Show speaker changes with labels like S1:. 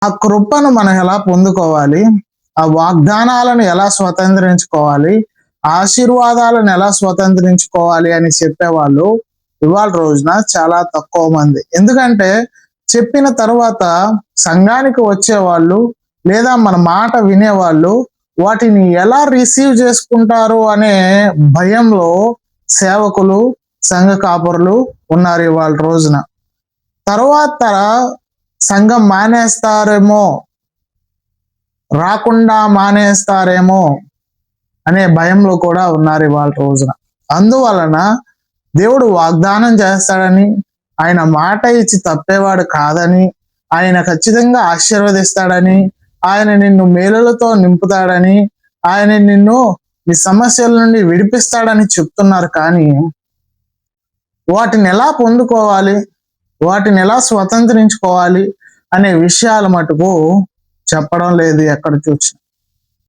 S1: ఆ కృపను మనం ఎలా పొందుకోవాలి, ఆ వాగ్దానాలను ఎలా స్వతంత్రించుకోవాలి, ఆశీర్వాదాలను ఎలా స్వతంత్రించుకోవాలి అని చెప్పేవాళ్ళు ఇవాళ రోజున చాలా తక్కువ మంది. ఎందుకంటే చెప్పిన తర్వాత సంఘానికి వచ్చేవాళ్ళు లేదా మన మాట వినేవాళ్ళు వాటిని ఎలా రిసీవ్ చేసుకుంటారు అనే భయంలో సేవకులు, సంఘ కాపరులు ఉన్నారు ఇవాళ రోజున. తర్వాత సంఘం మానేస్తారేమో, రాకుండా మానేస్తారేమో అనే భయంలో కూడా ఉన్నారు ఇవాళ రోజున. అందువలన దేవుడు వాగ్దానం చేస్తాడని, ఆయన మాట ఇచ్చి తప్పేవాడు కాదని, ఆయన ఖచ్చితంగా ఆశీర్వదిస్తాడని, ఆయన నిన్ను మేలులతో నింపుతాడని, ఆయన నిన్ను నీ సమస్యల నుండి విడిపిస్తాడని చెప్తున్నారు. కానీ వాటిని ఎలా పొందుకోవాలి, వాటిని ఎలా స్వతంత్రించుకోవాలి అనే విషయాలు మటుకు చెప్పడం లేదు ఎక్కడ చూసినా.